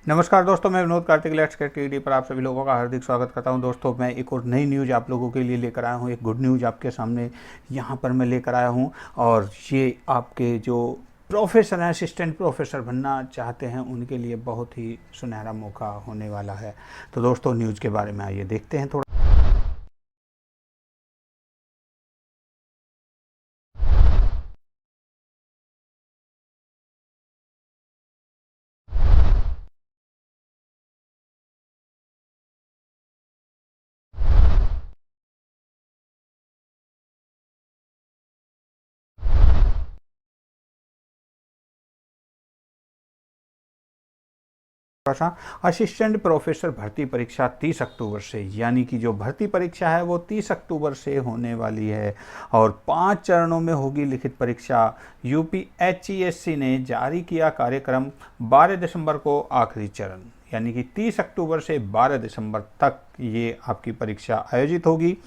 नमस्कार दोस्तों, मैं Vinod Kartik let's get KD पर आप सभी लोगों का हार्दिक स्वागत करता हूं। दोस्तों, मैं एक और नई न्यूज़ आप लोगों के लिए लेकर आया हूं। एक गुड न्यूज़ आपके सामने यहां पर मैं लेकर आया हूं और ये आपके जो प्रोफेसर हैं, असिस्टेंट प्रोफेसर बनना चाहते हैं, उनके लिए बहुत ही सुनहरा मौका होने वाला है। तो दोस्तों, न्यूज़ के बारे में आइए देखते हैं थोड़ा। सा असिस्टेंट प्रोफेसर भर्ती परीक्षा 30 अक्टूबर से, यानी कि जो भर्ती परीक्षा है वो 30 अक्टूबर से होने वाली है और 5 चरणों में होगी लिखित परीक्षा। यूपीएचईएससी ने जारी किया कार्यक्रम। 12 दिसंबर को आखिरी चरण, यानी कि 30 अक्टूबर से 12 दिसंबर तक ये आपकी परीक्षा आयोजित होगी।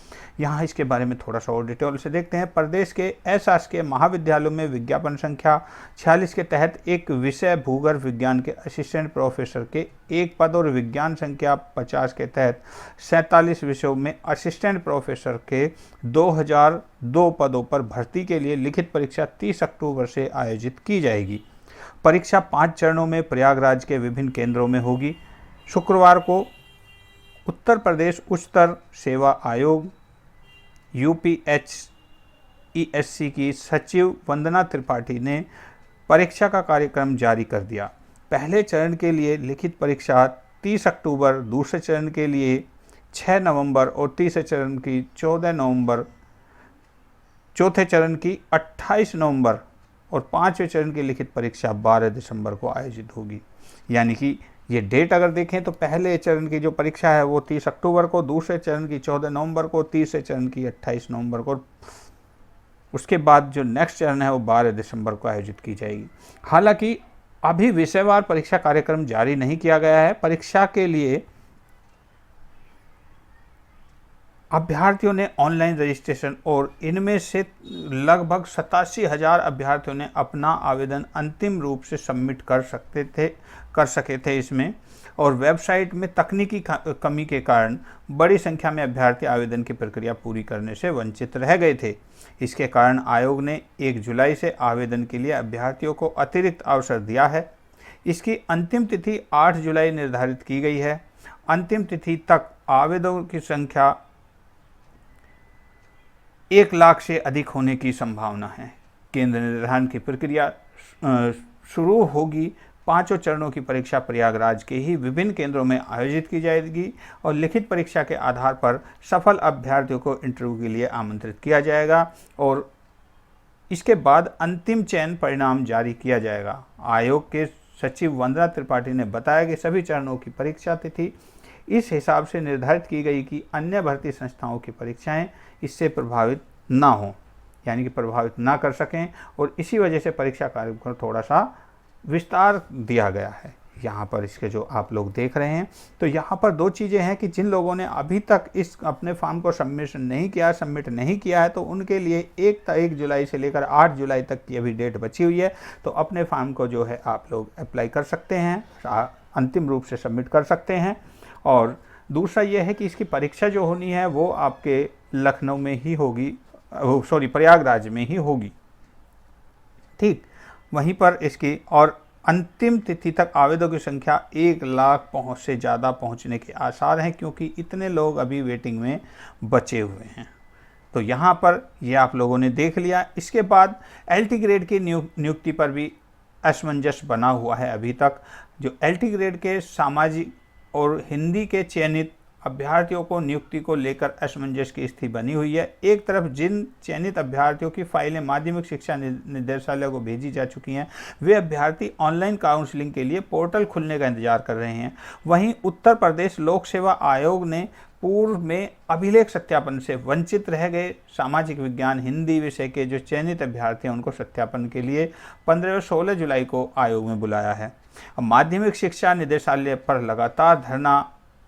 यहाँ इसके बारे में थोड़ा सा और डिटेल से देखते हैं। प्रदेश के अशासकीय महाविद्यालयों में विज्ञापन संख्या 46 के तहत एक विषय भूगर्भ विज्ञान के असिस्टेंट प्रोफेसर के एक पद और विज्ञान संख्या 50 के तहत 47 विषयों में असिस्टेंट प्रोफेसर के 2002 पदों पर भर्ती के लिए लिखित परीक्षा 30 अक्टूबर से आयोजित की जाएगी। परीक्षा 5 चरणों में प्रयागराज के विभिन्न केंद्रों में होगी। शुक्रवार को उत्तर प्रदेश उच्चतर सेवा आयोग यूपीएचईएससी की सचिव वंदना त्रिपाठी ने परीक्षा का कार्यक्रम जारी कर दिया। पहले चरण के लिए लिखित परीक्षा 30 अक्टूबर, दूसरे चरण के लिए 6 नवंबर और तीसरे चरण की 14 नवंबर, चौथे चरण की 28 नवंबर और पांचवें चरण की लिखित परीक्षा 12 दिसंबर को आयोजित होगी। यानी कि ये डेट अगर देखें तो पहले चरण की जो परीक्षा है वो 30 अक्टूबर को, दूसरे चरण की 14 नवंबर को, तीसरे चरण की 28 नवंबर को, उसके बाद जो नेक्स्ट चरण है वो 12 दिसंबर को आयोजित की जाएगी। हालांकि अभी विषयवार परीक्षा कार्यक्रम जारी नहीं किया गया है। परीक्षा के लिए अभ्यर्थियों ने ऑनलाइन रजिस्ट्रेशन और इनमें से लगभग 87,000 अभ्यर्थियों ने अपना आवेदन अंतिम रूप से सबमिट कर सके थे इसमें, और वेबसाइट में तकनीकी कमी के कारण बड़ी संख्या में अभ्यर्थी आवेदन की प्रक्रिया पूरी करने से वंचित रह गए थे। इसके कारण आयोग ने 1 जुलाई से आवेदन के लिए अभ्यर्थियों को अतिरिक्त अवसर दिया है। इसकी अंतिम तिथि 8 जुलाई निर्धारित की गई है। अंतिम तिथि तक आवेदकों की संख्या 1 लाख से अधिक होने की संभावना है। केंद्र निर्धारण की प्रक्रिया शुरू होगी। 5 चरणों की परीक्षा प्रयागराज के ही विभिन्न केंद्रों में आयोजित की जाएगी और लिखित परीक्षा के आधार पर सफल अभ्यर्थियों को इंटरव्यू के लिए आमंत्रित किया जाएगा और इसके बाद अंतिम चयन परिणाम जारी किया जाएगा। आयोग के सचिव वंदना त्रिपाठी ने बताया कि सभी चरणों की परीक्षा तिथि इस हिसाब से निर्धारित की गई कि अन्य भर्ती संस्थाओं की परीक्षाएं इससे प्रभावित ना हों, यानी कि प्रभावित ना कर सकें, और इसी वजह से परीक्षा कार्यक्रम थोड़ा सा विस्तार दिया गया है। यहाँ पर इसके जो आप लोग देख रहे हैं, तो यहाँ पर 2 चीज़ें हैं कि जिन लोगों ने अभी तक इस अपने फॉर्म को सबमिट नहीं किया है, तो उनके लिए 1 जुलाई से लेकर 8 जुलाई तक की अभी डेट बची हुई है। तो अपने फॉर्म को जो है आप लोग अप्लाई कर सकते हैं, अंतिम रूप से सबमिट कर सकते हैं। और दूसरा ये है कि इसकी परीक्षा जो होनी है वो आपके लखनऊ में ही होगी, प्रयागराज में ही होगी। ठीक, वहीं पर इसकी और अंतिम तिथि तक आवेदकों की संख्या 1 लाख से ज़्यादा पहुंचने के आसार हैं, क्योंकि इतने लोग अभी वेटिंग में बचे हुए हैं। तो यहाँ पर ये आप लोगों ने देख लिया। इसके बाद एलटी ग्रेड की नियुक्ति पर भी असमंजस बना हुआ है। अभी तक जो एलटी ग्रेड के सामाजिक और हिंदी के चयनित अभ्यर्थियों को नियुक्ति को लेकर असमंजस की स्थिति बनी हुई है। एक तरफ जिन चयनित अभ्यर्थियों की फाइलें माध्यमिक शिक्षा निदेशालय को भेजी जा चुकी हैं, वे अभ्यर्थी ऑनलाइन काउंसलिंग के लिए पोर्टल खुलने का इंतजार कर रहे हैं। वहीं उत्तर प्रदेश लोक सेवा आयोग ने पूर्व में अभिलेख सत्यापन से वंचित रह गए सामाजिक विज्ञान हिंदी विषय के जो चयनित अभ्यर्थी हैं, उनको सत्यापन के लिए 15 और 16 जुलाई को आयोग में बुलाया है। माध्यमिक शिक्षा निदेशालय पर लगातार धरना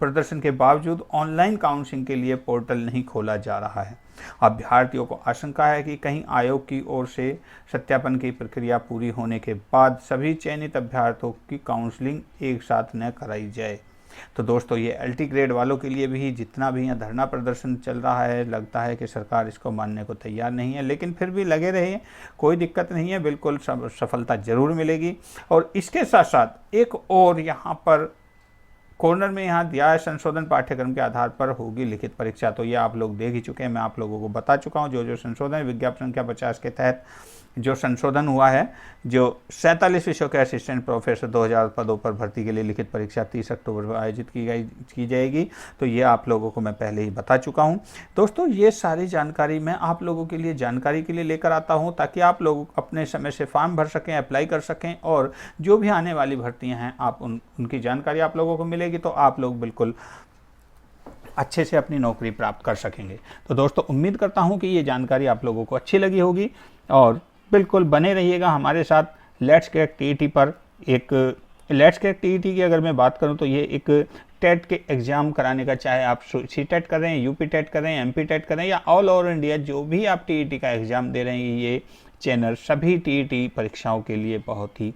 प्रदर्शन के बावजूद ऑनलाइन काउंसलिंग के लिए पोर्टल नहीं खोला जा रहा है। अभ्यर्थियों को आशंका है कि कहीं आयोग की ओर से सत्यापन की प्रक्रिया पूरी होने के बाद सभी चयनित अभ्यर्थियों की काउंसलिंग एक साथ न कराई जाए। तो दोस्तों, ये LT ग्रेड वालों के लिए भी जितना भी यहाँ धरना प्रदर्शन चल रहा है, लगता है कि सरकार इसको मानने को तैयार नहीं है, लेकिन फिर भी लगे रहिए, कोई दिक्कत नहीं है, बिल्कुल सफलता जरूर मिलेगी। और इसके साथ साथ एक और यहाँ पर कॉर्नर में यहाँ दिया है, संशोधन पाठ्यक्रम के आधार पर होगी लिखित परीक्षा। तो ये आप लोग देख ही चुके हैं, मैं आप लोगों को बता चुका हूँ जो संशोधन विज्ञापन संख्या 50 के तहत जो संशोधन हुआ है, जो 47 विषयों के असिस्टेंट प्रोफेसर 2000 पदों पर भर्ती के लिए लिखित परीक्षा 30 अक्टूबर को आयोजित की जाएगी। तो ये आप लोगों को मैं पहले ही बता चुका हूँ। दोस्तों, ये सारी जानकारी मैं आप लोगों के लिए जानकारी के लिए लेकर आता हूँ, ताकि आप लोग अपने समय से फॉर्म भर सकें, अप्लाई कर सकें, और जो भी आने वाली भर्तियाँ हैं आप उनकी जानकारी आप लोगों को मिलेगी, तो आप लोग बिल्कुल अच्छे से अपनी नौकरी प्राप्त कर सकेंगे। तो दोस्तों, उम्मीद करता हूँ कि ये जानकारी आप लोगों को अच्छी लगी होगी, और बिल्कुल बने रहिएगा हमारे साथ लेट्स क्रैक TET पर। एक लेट्स क्रैक TET की अगर मैं बात करूं तो ये एक टेट के एग्ज़ाम कराने का, चाहे आप CTET कर रहे हैं, UP टेट कर रहे हैं, MP टेट कर रहे हैं, या ऑल ओवर इंडिया जो भी आप TET का एग्ज़ाम दे रहे हैं, ये चैनल सभी TET परीक्षाओं के लिए बहुत ही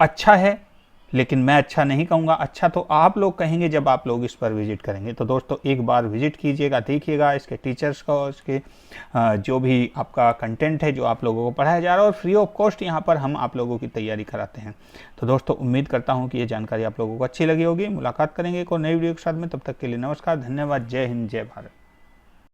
अच्छा है। लेकिन मैं अच्छा नहीं कहूँगा, अच्छा तो आप लोग कहेंगे जब आप लोग इस पर विजिट करेंगे। तो दोस्तों, एक बार विजिट कीजिएगा, देखिएगा इसके टीचर्स को, इसके जो भी आपका कंटेंट है जो आप लोगों को पढ़ाया जा रहा है, और फ्री ऑफ कॉस्ट यहाँ पर हम आप लोगों की तैयारी कराते हैं। तो दोस्तों, उम्मीद करता हूँ कि ये जानकारी आप लोगों को अच्छी लगी होगी। मुलाकात करेंगे एक और नई वीडियो के साथ में, तब तक के लिए नमस्कार, धन्यवाद, जय हिंद, जय भारत।